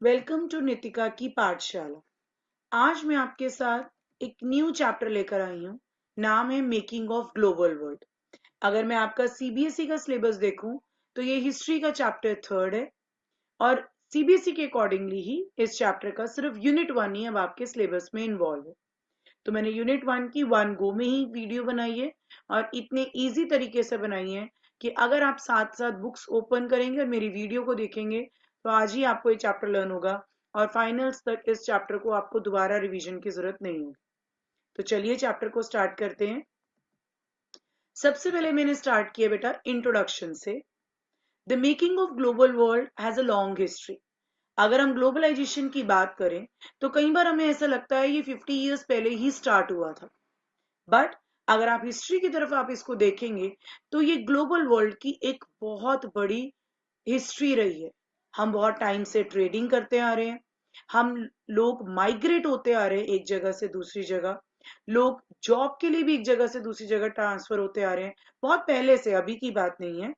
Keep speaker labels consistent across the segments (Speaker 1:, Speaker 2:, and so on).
Speaker 1: Welcome to Nitika की पाठशाला। आज मैं आपके साथ एक न्यू चैप्टर लेकर आई हूँ। नाम है मेकिंग ऑफ ग्लोबल वर्ल्ड। अगर मैं आपका सीबीएसई का सिलेबस देखूं तो ये हिस्ट्री का चैप्टर 3 है और सीबीएसई के अकॉर्डिंगली ही इस चैप्टर का सिर्फ यूनिट 1 ही अब आपके सिलेबस में इन्वॉल्व है। तो मैंने यूनिट 1 की 1 गो में ही वीडियो बनाई है और इतने इजी तरीके से बनाई है कि अगर आप साथ साथ बुक्स ओपन करेंगे और मेरी वीडियो को देखेंगे तो आज ही आपको ये चैप्टर लर्न होगा और फाइनल्स तक इस चैप्टर को आपको दोबारा रिवीजन की जरूरत नहीं होगी। तो चलिए चैप्टर को स्टार्ट करते हैं। सबसे पहले मैंने स्टार्ट किया बेटा इंट्रोडक्शन से। The making of global world has a long history. अगर हम ग्लोबलाइजेशन की बात करें तो कई बार हमें ऐसा लगता है ये 50 ईयर्स पहले ही स्टार्ट हुआ था, बट अगर आप हिस्ट्री की तरफ आप इसको देखेंगे तो ये ग्लोबल वर्ल्ड की एक बहुत बड़ी हिस्ट्री रही है। हम बहुत टाइम से ट्रेडिंग करते आ रहे हैं, हम लोग माइग्रेट होते आ रहे हैं एक जगह से दूसरी जगह, लोग जॉब के लिए भी एक जगह से दूसरी जगह ट्रांसफर होते आ रहे हैं। बहुत पहले से, अभी की बात नहीं है।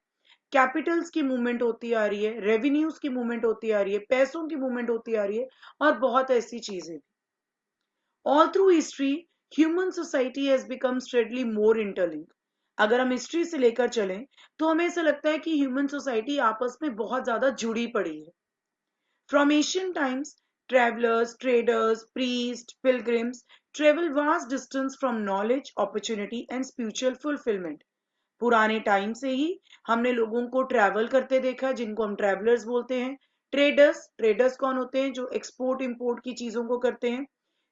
Speaker 1: कैपिटल्स की मूवमेंट होती आ रही है, रेवेन्यूज की मूवमेंट होती आ रही है, पैसों की मूवमेंट होती आ रही है और बहुत ऐसी चीजें। All through history human society has become straightly more interlink. अगर हम हिस्ट्री से लेकर चलें तो हमें ऐसा लगता है कि ह्यूमन सोसाइटी आपस में बहुत ज्यादा जुड़ी पड़ी है। From Asian times travelers, traders, priests, pilgrims travel vast distance from knowledge, opportunity and spiritual fulfillment. पुराने टाइम से ही हमने लोगों को ट्रैवल करते देखा, जिनको हम ट्रैवलर्स बोलते हैं। ट्रेडर्स कौन होते हैं? जो एक्सपोर्ट इंपोर्ट की चीजों को करते हैं।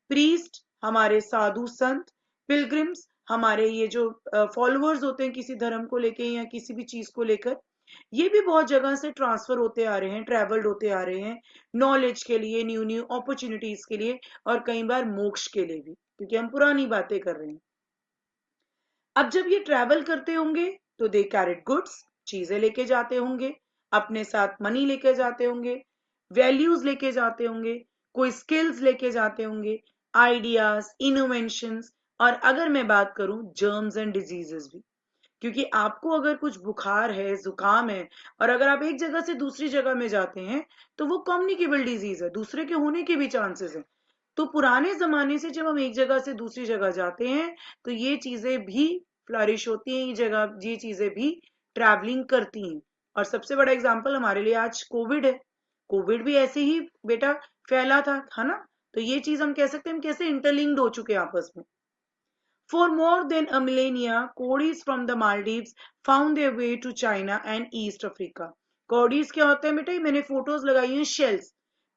Speaker 1: प्रीस्ट हमारे साधु संत। पिलग्रिम्स हमारे ये जो फॉलोअर्स होते हैं किसी धर्म को लेके या किसी भी चीज को लेकर। ये भी बहुत जगह से ट्रांसफर होते आ रहे हैं, ट्रैवल्ड होते आ रहे हैं नॉलेज के लिए, न्यू न्यू अपॉर्चुनिटीज के लिए और कई बार मोक्ष के लिए भी, क्योंकि हम पुरानी बातें कर रहे हैं। अब जब ये ट्रैवल करते होंगे तो दे कैरिड गुड्स, चीजें लेके जाते होंगे, अपने साथ मनी लेके जाते होंगे, वैल्यूज लेके जाते होंगे, कोई स्किल्स लेके जाते होंगे, आइडियाज, इनोवेशंस और अगर मैं बात करूं जर्म्स एंड डिजीजेस भी। क्योंकि आपको अगर कुछ बुखार है, जुकाम है और अगर आप एक जगह से दूसरी जगह में जाते हैं तो वो कम्युनिकेबल डिजीज है, दूसरे के होने के भी चांसेस हैं। तो पुराने जमाने से जब हम एक जगह से दूसरी जगह जाते हैं तो ये चीजें भी फ्लरिश होती हैं, ये चीजें भी ट्रैवलिंग करती हैं। और सबसे बड़ा एग्जाम्पल हमारे लिए आज कोविड है। कोविड भी ऐसे ही बेटा फैला था, है ना? तो ये चीज हम कह सकते हैं हम कैसे इंटरलिंक्ड हो चुके हैं आपस में। For more than a millennia, codis from the Maldives found their way to China and East Africa. कॉडीज क्या होते हैं बेटा? मैंने फोटोज लगाई हैं शेल्स।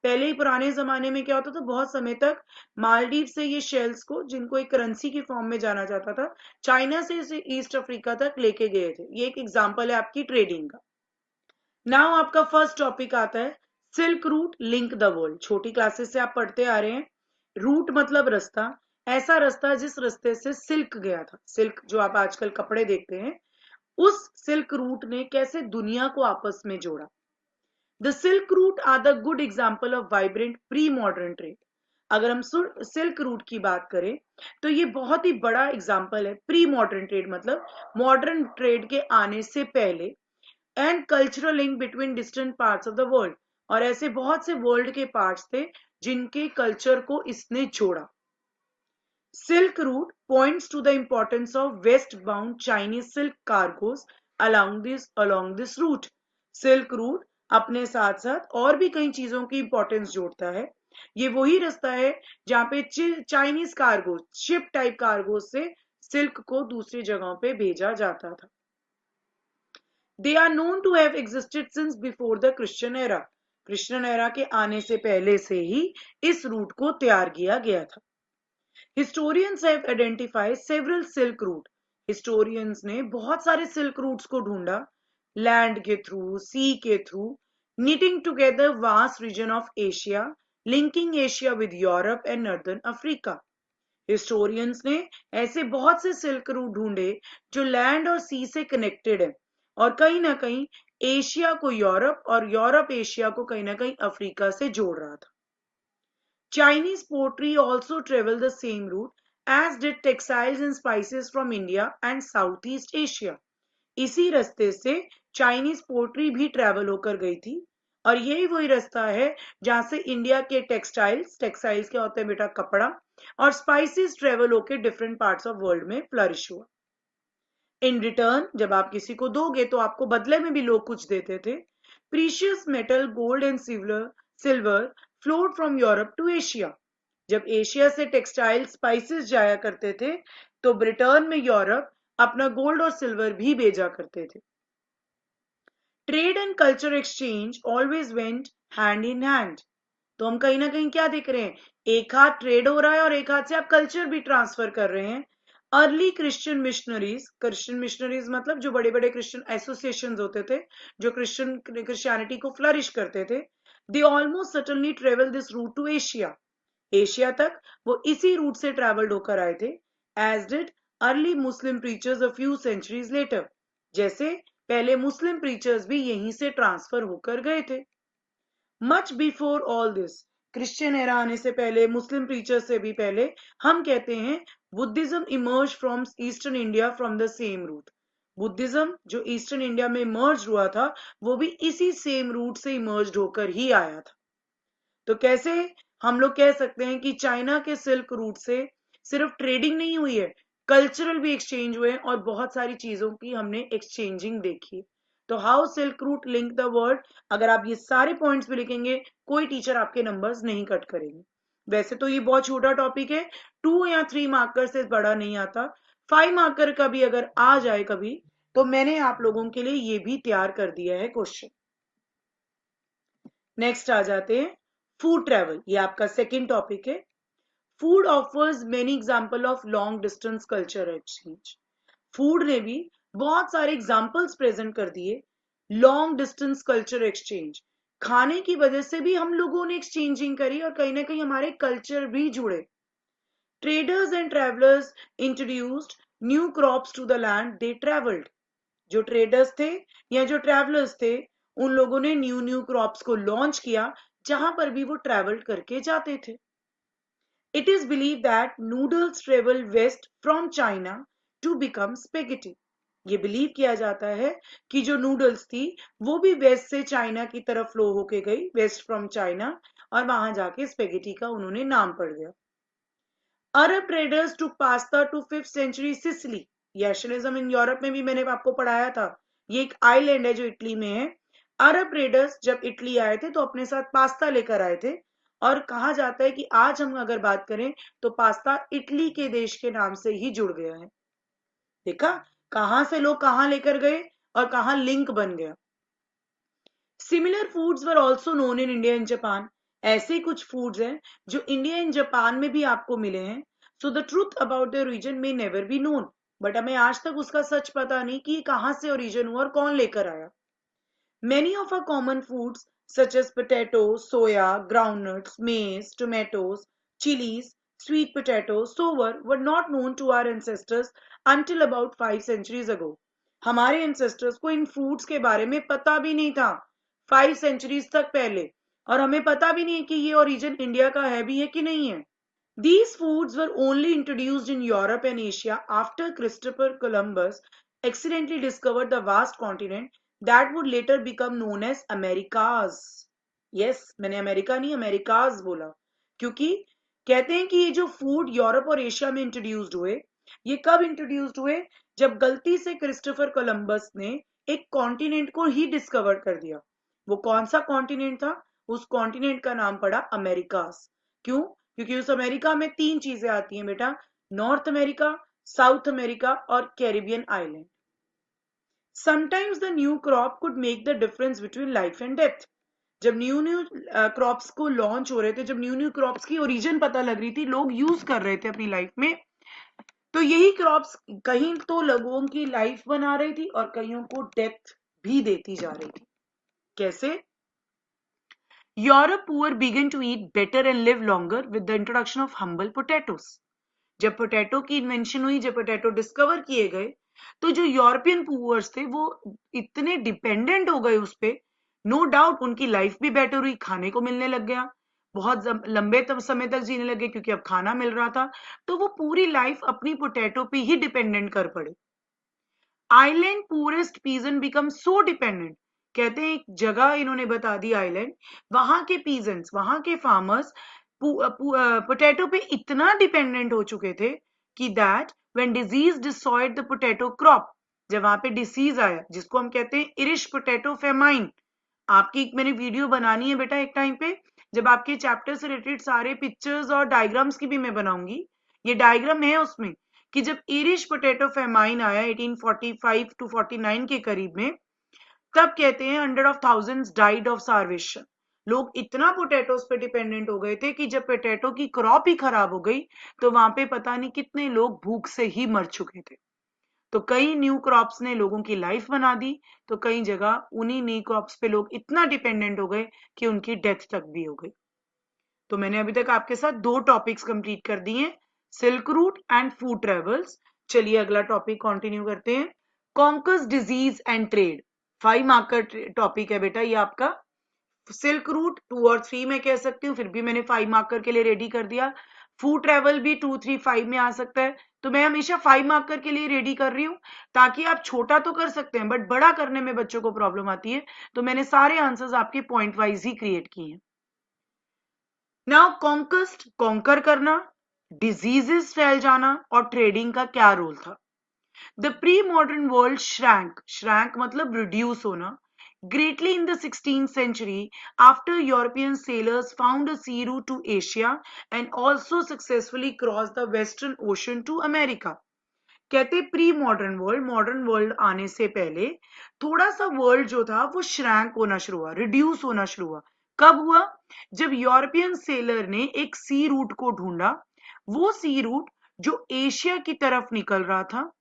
Speaker 1: पहले ही पुराने जमाने में क्या होता था, बहुत समय तक मालदीव से ये शेल्स को, जिनको एक करेंसी की फॉर्म में जाना जाता था, चाइना से इसे ईस्ट अफ्रीका तक लेके गए थे। ये एक एग्जांपल है आपकी ट्रेडिंग का। नाउ आपका फर्स्ट टॉपिक आता है silk route link the world. छोटी क्लासेस से आप पढ़ते आ रहे हैं। रूट मतलब रास्ता, ऐसा रास्ता जिस रास्ते से सिल्क गया था। सिल्क जो आप आजकल कपड़े देखते हैं, उस सिल्क रूट ने कैसे दुनिया को आपस में जोड़ा। The silk route are the good example of vibrant pre modern trade. अगर हम सिल्क रूट की बात करें तो ये बहुत ही बड़ा एग्जाम्पल है प्री मॉडर्न ट्रेड, मतलब मॉडर्न ट्रेड के आने से पहले, and cultural link between distant parts of the world. और ऐसे बहुत से वर्ल्ड के पार्ट्स थे जिनके कल्चर को इसने जोड़ा। Silk route points to the importance of west bound Chinese silk cargoes along this route. Silk route अपने साथ साथ और भी कई चीजों की इंपॉर्टेंस जोड़ता है। ये वही रास्ता है जहां पे Chinese cargo, ship type cargo से सिल्क को दूसरी जगहों पे भेजा जाता था। They are known to have existed since before the Christian era. Christian era के आने से पहले से ही इस रूट को तैयार किया गया था। Historians have identified several silk route. Historians ने बहुत सारे सिल्क रूट्स को ढूंढा, लैंड के थ्रू, सी के through, knitting together vast region of Asia, linking Asia with Europe and Northern Africa. Historians ने ऐसे बहुत से सिल्क रूट ढूंढे जो लैंड और सी से कनेक्टेड है और कहीं ना कहीं एशिया को यूरोप और यूरोप एशिया को कहीं ना कहीं अफ्रीका से जोड़ रहा था। Chinese pottery also travel the same route as did textiles and spices from India and south east Asia. इसी रास्ते से चाइनीज पोट्री भी ट्रेवल होकर गई थी और यही वही रास्ता है जहां से इंडिया के टेक्सटाइल्स क्या होते हैं बेटा, कपड़ा, और स्पाइसेस ट्रेवल होके डिफरेंट पार्ट्स ऑफ वर्ल्ड में फ्लरिश हुआ। इन रिटर्न जब आप किसी को दोगे तो आपको बदले में भी लोग कुछ देते थे। Precious metal gold and silver flowed from Europe to Asia. जब एशिया से टेक्सटाइल स्पाइसेस जाया करते थे तो ब्रिटेन में यूरोप अपना गोल्ड और सिल्वर भी भेजा करते थे। Trade and culture exchange always went hand in hand. तो हम कहीं ना कहीं क्या देख रहे हैं, एक हाथ ट्रेड हो रहा है और एक हाथ से आप कल्चर भी ट्रांसफर कर रहे हैं। अर्ली क्रिश्चियन मिशनरीज मतलब जो बड़े बड़े क्रिश्चियन एसोसिएशंस होते थे जो क्रिश्चियनिटी को फ्लरिश करते थे, they almost certainly travel this route to Asia. Asia तक वो इसी रूट से ट्रेवल्ड होकर आए थे, as did early Muslim preachers a few centuries later. जैसे पहले मुस्लिम प्रीचर्स भी यहीं से ट्रांसफर होकर गए थे। Much before all this, Christian era आने से पहले, मुस्लिम प्रीचर्स से भी पहले, हम कहते हैं Buddhism emerge from eastern India from the same route. Buddhism जो ईस्टर्न इंडिया में इमर्ज हुआ था वो भी इसी सेम रूट से इमर्ज होकर ही आया था। तो कैसे हम लोग कह सकते हैं कि चाइना के सिल्क रूट से सिर्फ ट्रेडिंग नहीं हुई है, कल्चरल भी एक्सचेंज हुए और बहुत सारी चीजों की हमने एक्सचेंजिंग देखी। तो how silk route link the world, अगर आप ये सारे पॉइंट्स भी लिखेंगे कोई टीचर आपके नंबर्स नहीं कट करेंगे। वैसे तो ये बहुत छोटा टॉपिक है, 2 या 3 मार्कर से बड़ा नहीं आता। 5 मार्कर का भी अगर आ जाए कभी तो मैंने आप लोगों के लिए ये भी तैयार कर दिया है क्वेश्चन। नेक्स्ट आ जाते हैं फूड ट्रेवल, ये आपका सेकेंड टॉपिक है। Food offers many example of long distance culture exchange. Food ने भी बहुत सारे एग्जाम्पल्स प्रेजेंट कर दिए लॉन्ग डिस्टेंस कल्चर एक्सचेंज। खाने की वजह से भी हम लोगों ने एक्सचेंजिंग करी और कहीं ना कहीं हमारे कल्चर भी जुड़े। Traders and travellers introduced new crops to the land they travelled. जो ट्रेडर्स थे या जो ट्रैवलर्स थे उन लोगों ने न्यू न्यू क्रॉप्स को लॉन्च किया जहां पर भी वो ट्रैवल करके जाते थे। It is believe that noodles travel west from China to become spaghetti. ये बिलीव किया जाता है कि जो नूडल्स थी वो भी वेस्ट से चाइना की तरफ फ्लो होके गई, वेस्ट फ्रॉम चाइना, और वहां जाके स्पेगेटी का उन्होंने नाम पड़ गया। Arab traders took pasta to 5th century Sicily. Nationalism in Europe में भी मैंने आपको पढ़ाया था, ये एक आइलैंड है जो इटली में है। अरब ट्रेडर्स जब इटली आए थे तो अपने साथ पास्ता लेकर आए थे, और कहा जाता है कि आज हम अगर बात करें तो पास्ता इटली के देश के नाम से ही जुड़ गया है। देखा कहां से लोग कहां लेकर गए और कहां लिंक बन गया। Similar foods were also known in India and Japan. ऐसे कुछ फूड्स हैं जो इंडिया एंड जापान में भी आपको मिले हैं। So the truth about the region may never be known, but हमें आज तक उसका सच पता नहीं कि कहां से ओरिजिन हुआ और कौन लेकर आया। Many of our common foods such as potato, soya, groundnuts, maize, tomatoes, chillies, sweet potato, sour were not known to our ancestors until about 5 centuries ago. हमारे ancestors को इन foods के बारे में पता भी नहीं था 5 centuries तक पहले, और हमें पता भी नहीं है कि ये origin इंडिया का है भी है कि नहीं है। These foods were only introduced in Europe and Asia after Christopher Columbus accidentally discovered the vast continent that would later become known as Americas. Yes, मैंने अमेरिका नहीं अमेरिकाज बोला, क्योंकि कहते हैं कि ये जो फूड यूरोप और एशिया में इंट्रोड्यूस्ड हुए, ये कब इंट्रोड्यूस्ड हुए, जब गलती से क्रिस्टोफर कोलंबस ने एक कॉन्टिनेंट को ही डिस्कवर कर दिया। वो कौन सा कॉन्टिनेंट था, उस कॉन्टिनेंट का नाम पड़ा अमेरिकास। क्यों? क्योंकि उस अमेरिका में 3 चीजें आती हैं बेटा, नॉर्थ अमेरिका, साउथ अमेरिका और Caribbean island. Sometimes the new crop could make the difference between life and death. जब न्यू क्रॉप्स को लॉन्च हो रहे थे, जब न्यू क्रॉप्स की ओरिजिन पता लग रही थी, लोग यूज कर रहे थे अपनी लाइफ में, तो यही क्रॉप्स कहीं तो लोगों की लाइफ बना रही थी और कईयों को डेथ भी देती जा रही थी। कैसे? Europe poor began to eat better and live longer with the introduction of humble potatoes. जब पोटैटो की इन्वेंशन हुई, जब पोटैटो डिस्कवर किए गए, तो जो यूरोपियन पुअर्स थे वो इतने डिपेंडेंट हो गए उस पे, नो डाउट उनकी लाइफ भी बेटर हुई, खाने को मिलने लग गया, बहुत लंबे समय तक जीने लगे क्योंकि अब खाना मिल रहा था, तो वो पूरी लाइफ अपनी पोटैटो पे ही डिपेंडेंट कर पड़े। Ireland's poorest peasants become so dependent कहते हैं एक जगह इन्होंने बता दी आइलैंड, वहां के पीजेंट्स, वहां के फार्मर्स पोटैटो पे इतना डिपेंडेंट हो चुके थे कि that when disease destroyed the potato crop, जब वहां पे डिसीज आया जिसको हम कहते हैं इरिश पोटैटो फेमाइन। आपकी एक मैंने वीडियो बनानी है बेटा एक टाइम पे, जब आपके चैप्टर से रिलेटेड सारे पिक्चर्स और डायग्राम्स की भी मैं बनाऊंगी। ये डायग्राम है उसमें कि जब इरिश पोटैटो फेमाइन आया 1845 टू 49 के करीब में, तब कहते हैं 100,000 डाइड ऑफ starvation। लोग इतना पोटैटोस पे डिपेंडेंट हो गए थे कि जब पोटैटो की क्रॉप ही खराब हो गई तो वहां पे पता नहीं कितने लोग भूख से ही मर चुके थे। तो कई न्यू क्रॉप्स ने लोगों की लाइफ बना दी, तो कई जगह उन्हीं न्यू क्रॉप्स पे लोग इतना डिपेंडेंट हो गए कि उनकी डेथ तक भी हो गई। तो मैंने अभी तक आपके साथ 2 टॉपिक्स कंप्लीट कर दिए, silk route and food travels. चलिए अगला टॉपिक कंटिन्यू करते हैं, conquers disease and trade. 5 mark का टॉपिक है बेटा ये आपका। सिल्क रूट 2 और 3 में कह सकती हूँ, फिर भी मैंने 5 मार्कर के लिए रेडी कर दिया। फूड ट्रेवल भी 2, 3, 5 में आ सकता है, तो मैं हमेशा 5 मार्कर के लिए रेडी कर रही हूँ, ताकि आप छोटा तो कर सकते हैं बट बड़ा करने में बच्चों को प्रॉब्लम आती है। तो मैंने सारे आंसर्स आपके पॉइंट वाइज ही क्रिएट किए हैं। नाउ कॉन्कस्ट, कॉन्कर करना, डिजीजेस फैल जाना और ट्रेडिंग का क्या रोल था। The pre modern world shrank मतलब रिड्यूस होना greatly in the 16th century after European sailors found a sea route to Asia and also successfully crossed the western ocean to America। कहते pre modern world आने से पहले थोड़ा सा world जो था वो श्रैंक होना शुरू हुआ, रिड्यूस होना शुरू हुआ। कब हुआ? जब यूरोपियन सेलर ने एक सी रूट को ढूंढा, वो सी रूट जो एशिया की तरफ निकल रहा था,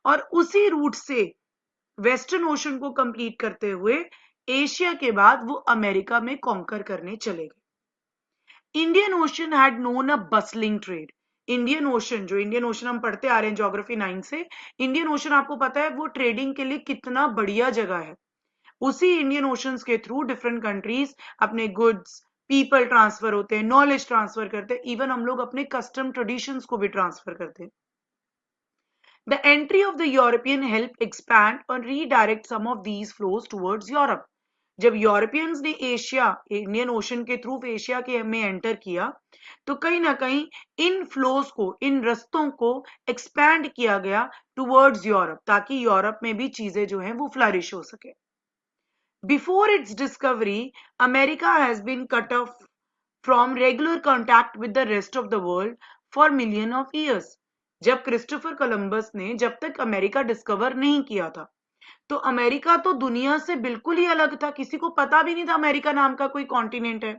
Speaker 1: और उसी रूट से वेस्टर्न ओशन को कंप्लीट करते हुए एशिया के बाद वो अमेरिका में कॉन्कर करने चले गए। Indian ocean had known a bustling trade. Indian ocean हम पढ़ते आ रहे हैं ज्योग्राफी 9 से, इंडियन ओशन आपको पता है वो ट्रेडिंग के लिए कितना बढ़िया जगह है। उसी इंडियन ओशंस के थ्रू डिफरेंट कंट्रीज अपने गुड्स, पीपल ट्रांसफर होते हैं, नॉलेज ट्रांसफर करते हैं, इवन हम लोग अपने कस्टम ट्रेडिशंस को भी ट्रांसफर करते हैं। The entry of the European helped expand and redirect some of these flows towards Europe। जब यूरोपियंस ने एशिया, इंडियन ओशन के थ्रू एशिया के में एंटर किया, तो कहीं ना कहीं इन फ्लोज को, इन रस्तों को एक्सपैंड किया गया टुवर्ड्स यूरोप, ताकि यूरोप में भी चीजें जो हैं वो फ्लरिश हो सके। Before its discovery, America has been cut off from regular contact with the rest of the world for million of years. जब क्रिस्टोफर कोलंबस ने, जब तक अमेरिका डिस्कवर नहीं किया था, तो अमेरिका तो दुनिया से बिल्कुल ही अलग था, किसी को पता भी नहीं था अमेरिका नाम का कोई कॉन्टिनेंट है।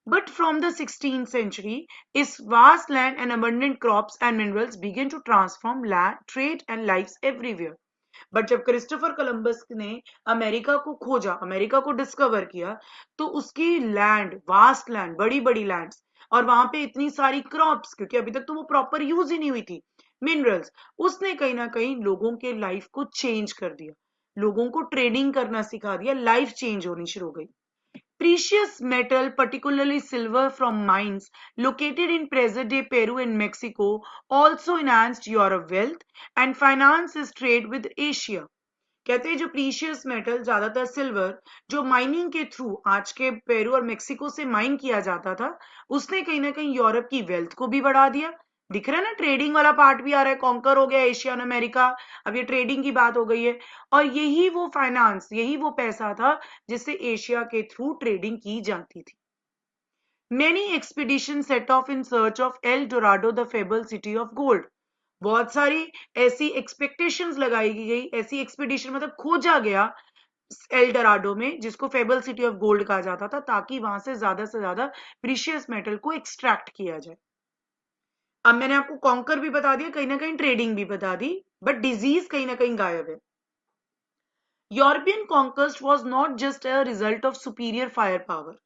Speaker 1: But from the 16th century, its vast land and abundant crops and minerals began to transform land, trade and lives everywhere। But जब क्रिस्टोफर कोलंबस ने अमेरिका को खोजा, अमेरिका को डिस्कवर किया, तो उसकी लैंड, वास्ट लैंड, बड़ी बड़ी लैंड्स, और वहां पे इतनी सारी क्रॉप्स, क्योंकि अभी तक तो वो प्रॉपर यूज ही नहीं हुई थी, मिनरल्स, उसने कहीं ना कहीं लोगों के लाइफ को चेंज कर दिया, लोगों को ट्रेडिंग करना सिखा दिया, लाइफ चेंज होनी शुरू हो गई। Precious metal, particularly silver from mines located in present-day Peru and Mexico, also enhanced Europe wealth and financed trade with Asia। कहते हैं जो प्रीशियस मेटल, ज्यादातर सिल्वर, जो माइनिंग के थ्रू आज के पेरू और मेक्सिको से माइन किया जाता था, उसने कहीं ना कहीं यूरोप की वेल्थ को भी बढ़ा दिया। दिख रहा है ना, ट्रेडिंग वाला पार्ट भी आ रहा है, कॉन्कर हो गया एशिया और अमेरिका, अब ये ट्रेडिंग की बात हो गई है। और यही वो फाइनेंस, यही वो पैसा था जिससे एशिया के थ्रू ट्रेडिंग की जाती थी। Many expeditions set off in search of El Dorado, the fabled city of gold। बहुत सारी ऐसी एक्सपेक्टेशंस लगाई गई, ऐसी एक्सपीडिशन मतलब खोजा गया एल डोराडो में, जिसको फेबल सिटी ऑफ गोल्ड कहा जाता था, ताकि वहां से ज्यादा प्रीशियस मेटल को एक्सट्रैक्ट किया जाए। अब मैंने आपको कॉन्कर भी बता दिया, कहीं ना कहीं ट्रेडिंग भी बता दी, बट डिजीज कहीं ना कहीं गायब है। European conquest was not just a result of superior firepower.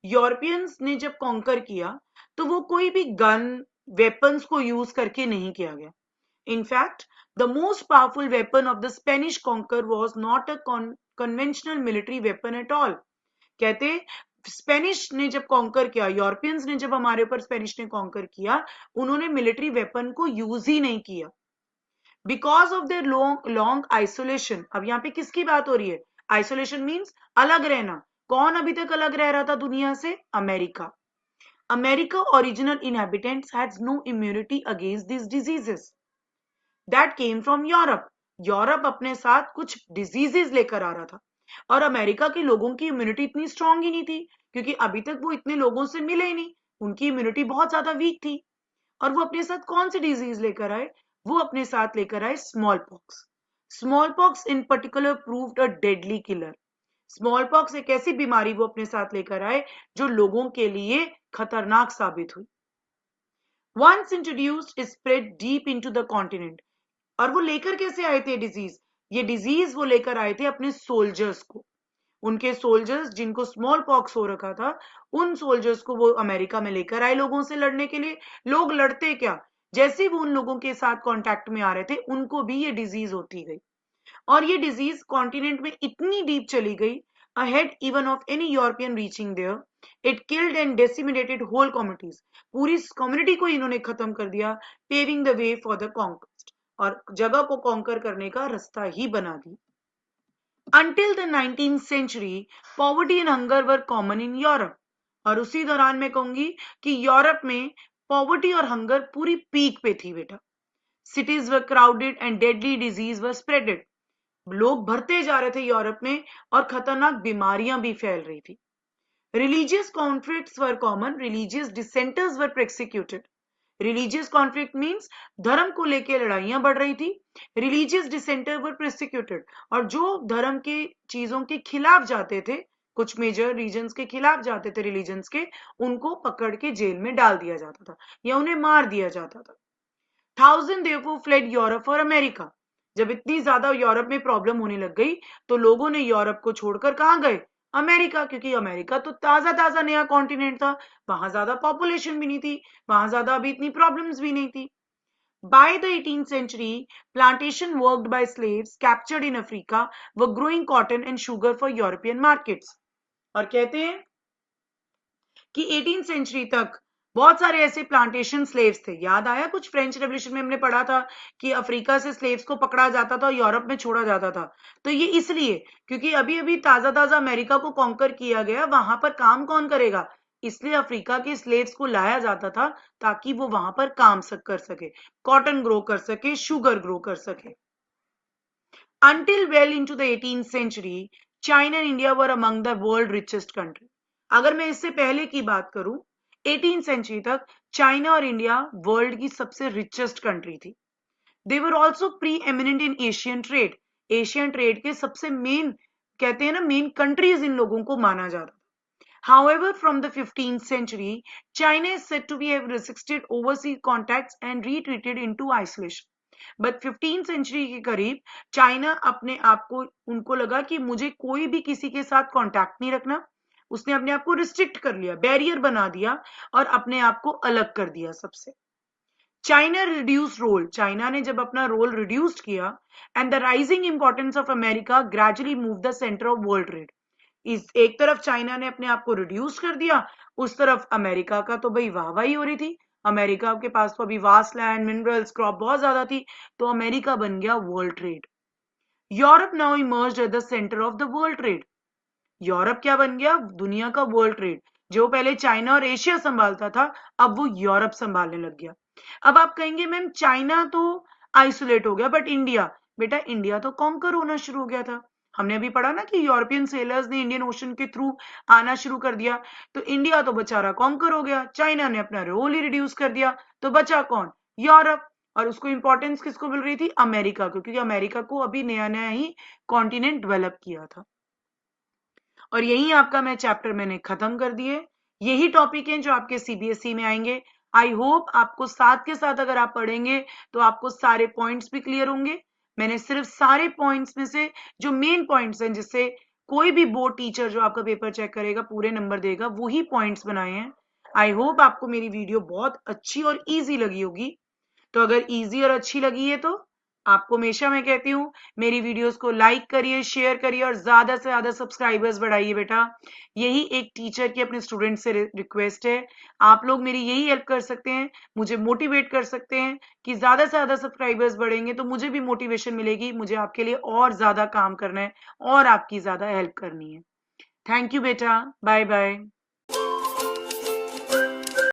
Speaker 1: Europeans ने जब कॉन्कर किया, तो वो कोई भी गन, वेपन्स को यूज करके नहीं किया गया। In fact, the most powerful weapon of the Spanish conquer was not a conventional military weapon at all। कहते स्पेनिश ने जब कॉन्कर किया, यूरोपियंस ने जब हमारे ऊपर स्पेनिश ने कॉन्कर किया, उन्होंने मिलिट्री वेपन को यूज ही नहीं किया। Because of their long isolation. अब यहाँ पे किसकी बात हो रही है? आइसोलेशन मीन्स अलग रहना। कौन अभी तक अलग रह रहा था दुनिया से? America. America original inhabitants had no immunity against these diseases that came from Europe. Europe अपने साथ कुछ डिजीजेस लेकर आ रहा था और अमेरिका के लोगों की इम्यूनिटी इतनी स्ट्रांग ही नहीं थी, क्योंकि अभी तक वो इतने लोगों से मिले ही नहीं, उनकी इम्यूनिटी बहुत ज्यादा वीक थी। और वो अपने साथ कौन सी डिजीज लेकर आए? वो अपने साथ लेकर आए small pox. Small pox in particular proved a deadly killer. Small pox एक ऐसी बीमारी वो अपने साथ लेकर आए जो लोगों के लिए खतरनाक साबित हुई। Once introduced spread deep into the continent. और वो लेकर कैसे आए थे डिजीज? ये डिजीज वो लेकर आए थे अपने सोल्जर्स को। उनके सोल्जर्स जिनको स्मॉल पॉक्स हो रखा था, उन सोल्जर्स को वो अमेरिका में लेकर आए लोगों से लड़ने के लिए। लोग लड़ते क्या, जैसे वो उन लोगों के साथ कांटेक्ट में आ रहे थे उनको भी ये डिजीज होती गई। और ये डिजीज कॉन्टिनेंट में इतनी डीप चली गई, ahead even of any European reaching there. It killed and decimated whole communities. पूरी कम्युनिटी को इन्होंने खत्म कर दिया, paving the way for the conquest, और जगह को कॉन्कर करने का रास्ता ही बना दी। Until the 19th century, poverty and hunger were common in Europe. और उसी दौरान मैं कहूंगी कि यूरोप में पॉवर्टी और हंगर पूरी पीक पे थी बेटा। Cities were crowded and deadly disease were spreaded. लोग भरते जा रहे थे यूरोप में और खतरनाक बीमारियां भी फैल रही थी। रिलीजियस कॉन्फ्लिक्ट्स वर कॉमन, रिलीजियस डिसेंटर्स वर प्रोसिक्यूटेड। रिलीजियस कॉन्फ्लिक्ट मींस धर्म को लेकर लड़ाइयां बढ़ रही थी। रिलीजियस डिसेंटर वर प्रोसिक्यूटेड, और जो धर्म के चीजों के खिलाफ जाते थे, कुछ मेजर रीजन्स के खिलाफ जाते थे रिलीजन्स के, उनको पकड़ के जेल में डाल दिया जाता था या उन्हें मार दिया जाता था। Thousand therefore fled Europe for America. जब इतनी ज्यादा यूरोप में प्रॉब्लम होने लग गई तो लोगों ने यूरोप को छोड़कर कहां गए? अमेरिका, क्योंकि अमेरिका तो ताजा ताजा नया कॉन्टिनेंट था, वहां ज्यादा पॉपुलेशन भी नहीं थी, वहां ज्यादा अभी इतनी प्रॉब्लम्स भी नहीं थी। By the 18th century, plantation worked by slaves captured in Africa were growing cotton and sugar for European markets. और कहते हैं कि 18th सेंचुरी तक बहुत सारे ऐसे प्लांटेशन स्लेव्स थे। याद आया कुछ फ्रेंच रेवोल्यूशन में हमने पढ़ा था कि अफ्रीका से स्लेव्स को पकड़ा जाता था और यूरोप में छोड़ा जाता था। तो ये इसलिए क्योंकि अभी अभी ताजा ताजा अमेरिका को कॉन्कर किया गया, वहां पर काम कौन करेगा, इसलिए अफ्रीका के स्लेव्स को लाया जाता था ताकि वो वहां पर काम कर सके, कॉटन ग्रो कर सके, शुगर ग्रो कर सके। Until well into the 18th century, China and India were among the world richest country. अगर मैं इससे पहले की बात करूं, 18th सेंचुरी तक चाइना और इंडिया वर्ल्ड की सबसे रिचेस्ट कंट्री थी। They were also preeminent in Asian trade. Asian trade के सबसे मेन, कहते हैं ना, मेन कंट्रीज इन लोगों को माना जाता। However, from the 15th century, China is said to have resisted overseas contacts and retreated into isolation. But 15th century के करीब चाइना अपने आप को, उनको लगा कि मुझे कोई भी किसी के साथ कांटेक्ट नहीं रखना, उसने अपने आप को रिस्ट्रिक्ट कर लिया, बैरियर बना दिया और अपने आप को अलग कर दिया सबसे। चाइना रिड्यूस रोल, चाइना ने जब अपना रोल रिड्यूस किया, and the rising importance of America gradually move the centre of world trade. इस एक तरफ चाइना ने अपने आप को रिड्यूस कर दिया, उस तरफ अमेरिका का तो भाई वाहवाही हो रही थी। अमेरिका के पास तो अभी वास्ट लैंड, मिनरल्स, क्रॉप बहुत ज्यादा थी, तो अमेरिका बन गया world trade. Europe now emerged at the centre of the world trade. Europe क्या बन गया? दुनिया का वर्ल्ड ट्रेड। जो पहले चाइना और एशिया संभालता था, अब वो यूरोप संभालने लग गया। अब आप कहेंगे मैम चाइना तो आइसोलेट हो गया, बट इंडिया, बेटा इंडिया तो कॉन्कर होना शुरू हो गया था। हमने अभी पढ़ा ना कि यूरोपियन सेलर्स ने इंडियन ओशन के थ्रू आना शुरू कर दिया, तो इंडिया तो बेचारा कॉन्कर हो गया, चाइना ने अपना रोल ही रिड्यूस कर दिया, तो बचा कौन? यूरोप। और उसको इंपॉर्टेंस किसको मिल रही थी? अमेरिका को, क्योंकि अमेरिका को अभी नया नया ही कॉन्टिनेंट डेवलप किया था। और यही आपका मैं चैप्टर मैंने खत्म कर दिए। यही टॉपिक हैं जो आपके सीबीएसई में आएंगे। आई होप आपको साथ के साथ अगर आप पढ़ेंगे तो आपको सारे पॉइंट्स भी क्लियर होंगे। मैंने सिर्फ सारे पॉइंट्स में से जो मेन पॉइंट्स हैं, जिससे कोई भी बोर्ड टीचर जो आपका पेपर चेक करेगा पूरे नंबर देगा, वही पॉइंट्स बनाए हैं। आई होप आपको मेरी वीडियो बहुत अच्छी और ईजी लगी होगी। तो अगर ईजी और अच्छी लगी है तो आपको हमेशा मैं कहती हूँ मेरी वीडियोस को लाइक करिए, शेयर करिए और ज्यादा से ज्यादा सब्सक्राइबर्स बढ़ाइए बेटा। यही एक टीचर की अपने स्टूडेंट से रिक्वेस्ट है। आप लोग मेरी यही हेल्प कर सकते हैं, मुझे मोटिवेट कर सकते हैं कि ज्यादा से ज्यादा सब्सक्राइबर्स बढ़ेंगे तो मुझे भी मोटिवेशन मिलेगी, मुझे आपके लिए और ज्यादा काम करना है और आपकी ज्यादा हेल्प करनी है। थैंक यू बेटा, बाय बाय।